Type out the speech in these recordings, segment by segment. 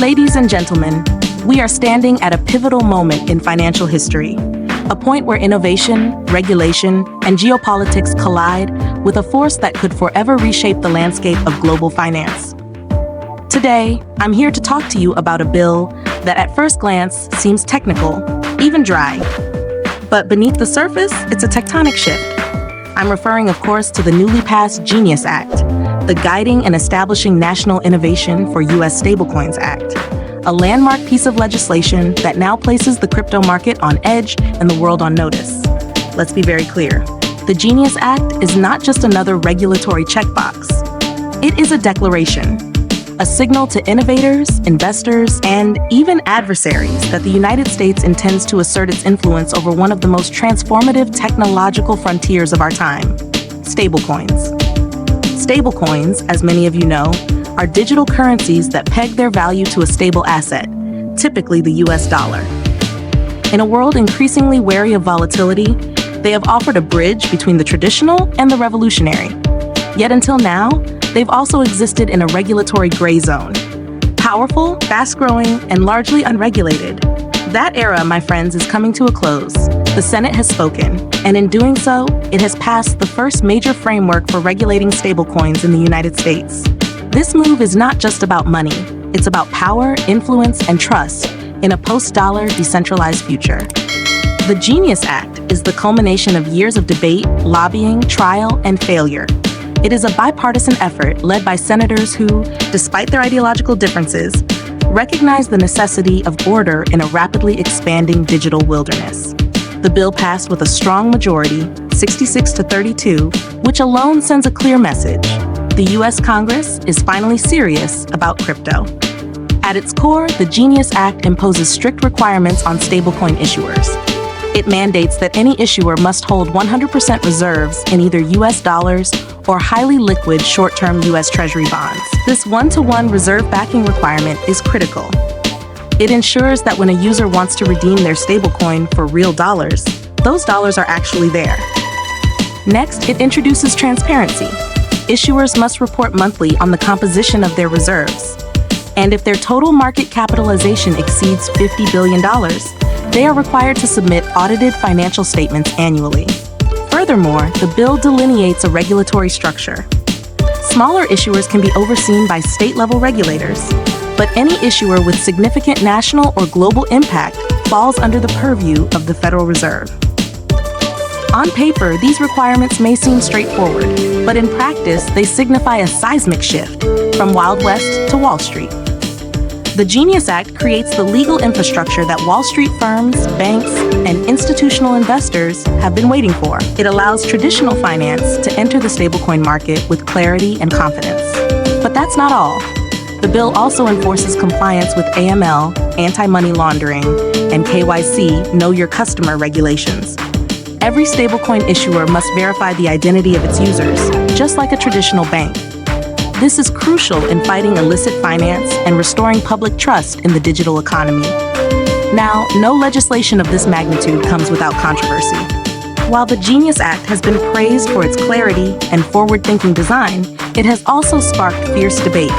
Ladies and gentlemen, we are standing at a pivotal moment in financial history, a point where innovation, regulation, and geopolitics collide with a force that could forever reshape the landscape of global finance. Today, I'm here to talk to you about a bill that at first glance seems technical, even dry. But beneath the surface, it's a tectonic shift. I'm referring, of course, to the newly passed GENIUS Act, the Guiding and Establishing National Innovation for U.S. Stablecoins Act, a landmark piece of legislation that now places the crypto market on edge and the world on notice. Let's be very clear. The GENIUS Act is not just another regulatory checkbox. It is a declaration, a signal to innovators, investors, and even adversaries that the United States intends to assert its influence over one of the most transformative technological frontiers of our time, stablecoins. Stablecoins, as many of you know, are digital currencies that peg their value to a stable asset, typically the US dollar. In a world increasingly wary of volatility, they have offered a bridge between the traditional and the revolutionary. Yet until now, they've also existed in a regulatory gray zone. Powerful, fast-growing, and largely unregulated. That era, my friends, is coming to a close. The Senate has spoken, and in doing so, it has passed the first major framework for regulating stablecoins in the United States. This move is not just about money. It's about power, influence, and trust in a post-dollar decentralized future. The GENIUS Act is the culmination of years of debate, lobbying, trial, and failure. It is a bipartisan effort led by senators who, despite their ideological differences, recognize the necessity of order in a rapidly expanding digital wilderness. The bill passed with a strong majority, 66-32, which alone sends a clear message. The U.S. Congress is finally serious about crypto. At its core, the GENIUS Act imposes strict requirements on stablecoin issuers. It mandates that any issuer must hold 100% reserves in either U.S. dollars or highly liquid short-term U.S. Treasury bonds. This one-to-one reserve backing requirement is critical. It ensures that when a user wants to redeem their stablecoin for real dollars, those dollars are actually there. Next, it introduces transparency. Issuers must report monthly on the composition of their reserves. And if their total market capitalization exceeds $50 billion, they are required to submit audited financial statements annually. Furthermore, the bill delineates a regulatory structure. Smaller issuers can be overseen by state-level regulators, but any issuer with significant national or global impact falls under the purview of the Federal Reserve. On paper, these requirements may seem straightforward, but in practice, they signify a seismic shift from Wild West to Wall Street. The GENIUS Act creates the legal infrastructure that Wall Street firms, banks, and institutional investors have been waiting for. It allows traditional finance to enter the stablecoin market with clarity and confidence. But that's not all. The bill also enforces compliance with AML, anti-money laundering, and KYC, Know Your Customer regulations. Every stablecoin issuer must verify the identity of its users, just like a traditional bank. This is crucial in fighting illicit finance and restoring public trust in the digital economy. Now, no legislation of this magnitude comes without controversy. While the GENIUS Act has been praised for its clarity and forward-thinking design, it has also sparked fierce debate.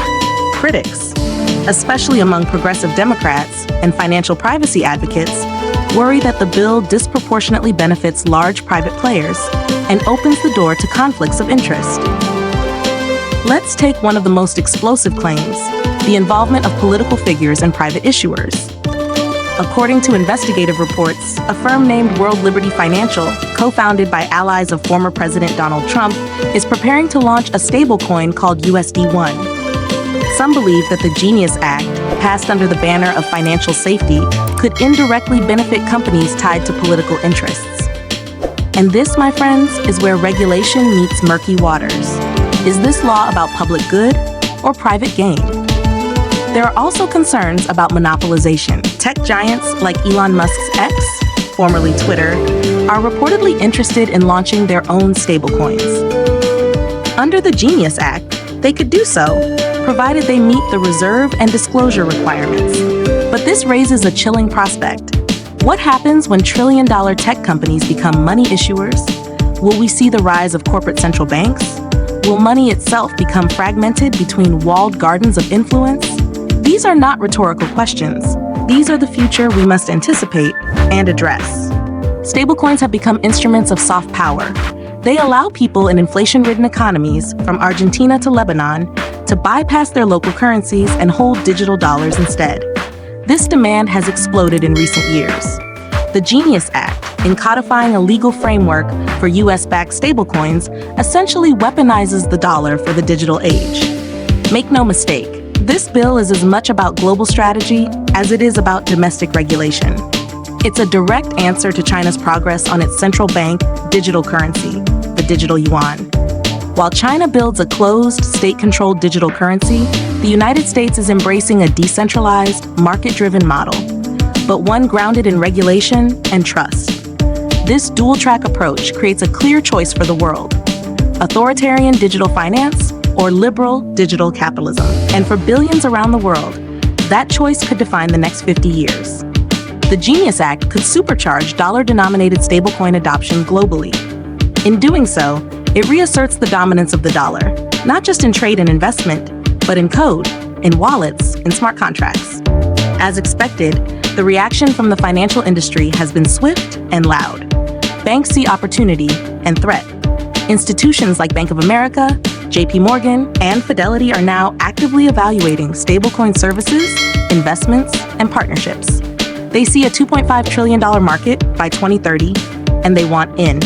Critics, especially among progressive Democrats and financial privacy advocates, worry that the bill disproportionately benefits large private players and opens the door to conflicts of interest. Let's take one of the most explosive claims, the involvement of political figures and private issuers. According to investigative reports, a firm named World Liberty Financial, co-founded by allies of former President Donald Trump, is preparing to launch a stablecoin called USD1. Some believe that the GENIUS Act, passed under the banner of financial safety, could indirectly benefit companies tied to political interests. And this, my friends, is where regulation meets murky waters. Is this law about public good or private gain? There are also concerns about monopolization. Tech giants like Elon Musk's X, formerly Twitter, are reportedly interested in launching their own stablecoins. Under the GENIUS Act, they could do so, provided they meet the reserve and disclosure requirements. But this raises a chilling prospect. What happens when trillion-dollar tech companies become money issuers? Will we see the rise of corporate central banks? Will money itself become fragmented between walled gardens of influence? These are not rhetorical questions. These are the future we must anticipate and address. Stablecoins have become instruments of soft power. They allow people in inflation-ridden economies, from Argentina to Lebanon, to bypass their local currencies and hold digital dollars instead. This demand has exploded in recent years. The Genius Act, in codifying a legal framework for US-backed stablecoins, essentially weaponizes the dollar for the digital age. Make no mistake, this bill is as much about global strategy as it is about domestic regulation. It's a direct answer to China's progress on its central bank digital currency, the digital yuan. While China builds a closed, state-controlled digital currency, the United States is embracing a decentralized, market-driven model, but one grounded in regulation and trust. This dual-track approach creates a clear choice for the world: authoritarian digital finance or liberal digital capitalism. And for billions around the world, that choice could define the next 50 years. The Genius Act could supercharge dollar-denominated stablecoin adoption globally. In doing so, it reasserts the dominance of the dollar, not just in trade and investment, but in code, in wallets, in smart contracts. As expected, the reaction from the financial industry has been swift and loud. Banks see opportunity and threat. Institutions like Bank of America, JP Morgan, and Fidelity are now actively evaluating stablecoin services, investments, and partnerships. They see a $2.5 trillion market by 2030, and they want in.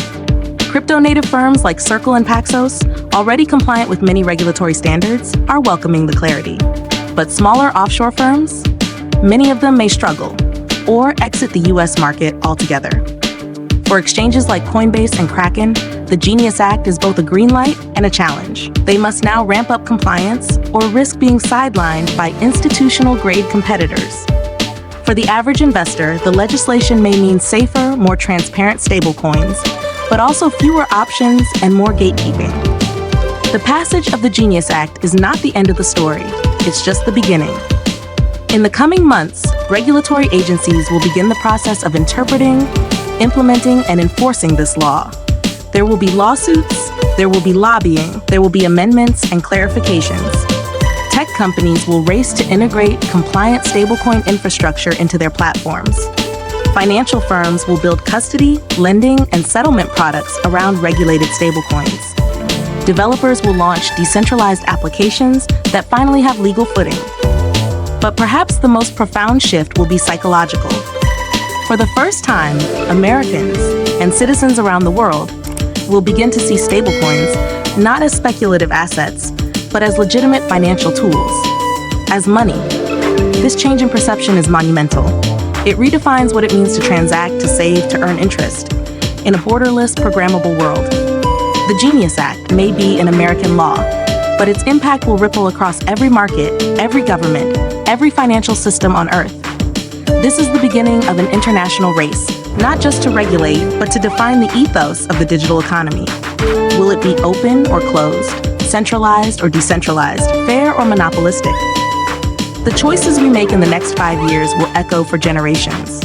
Crypto-native firms like Circle and Paxos, already compliant with many regulatory standards, are welcoming the clarity. But smaller offshore firms, many of them may struggle or exit the US market altogether. For exchanges like Coinbase and Kraken, the Genius Act is both a green light and a challenge. They must now ramp up compliance or risk being sidelined by institutional-grade competitors. For the average investor, the legislation may mean safer, more transparent stablecoins, but also fewer options and more gatekeeping. The passage of the Genius Act is not the end of the story, it's just the beginning. In the coming months, regulatory agencies will begin the process of interpreting, implementing, and enforcing this law. There will be lawsuits, there will be lobbying, there will be amendments and clarifications. Tech companies will race to integrate compliant stablecoin infrastructure into their platforms. Financial firms will build custody, lending, and settlement products around regulated stablecoins. Developers will launch decentralized applications that finally have legal footing. But perhaps the most profound shift will be psychological. For the first time, Americans and citizens around the world will begin to see stablecoins not as speculative assets, but as legitimate financial tools, as money. This change in perception is monumental. It redefines what it means to transact, to save, to earn interest in a borderless, programmable world. The Genius Act may be an American law, but its impact will ripple across every market, every government, every financial system on Earth. This is the beginning of an international race, not just to regulate, but to define the ethos of the digital economy. Will it be open or closed, centralized or decentralized, fair or monopolistic? The choices we make in the next 5 years will echo for generations.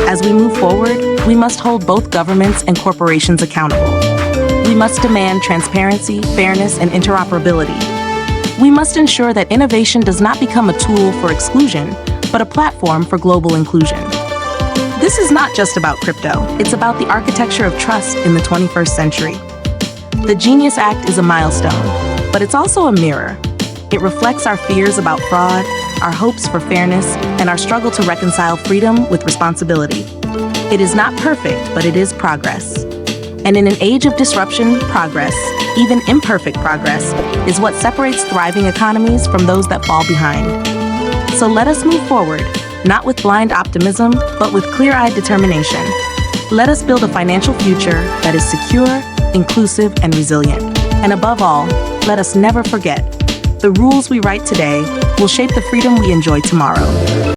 As we move forward, we must hold both governments and corporations accountable. We must demand transparency, fairness, and interoperability. We must ensure that innovation does not become a tool for exclusion, but a platform for global inclusion. This is not just about crypto, it's about the architecture of trust in the 21st century. The Genius Act is a milestone, but it's also a mirror. It reflects our fears about fraud, our hopes for fairness, and our struggle to reconcile freedom with responsibility. It is not perfect, but it is progress. And in an age of disruption, progress, even imperfect progress, is what separates thriving economies from those that fall behind. So let us move forward, not with blind optimism, but with clear-eyed determination. Let us build a financial future that is secure, inclusive, and resilient. And above all, let us never forget, the rules we write today will shape the freedom we enjoy tomorrow.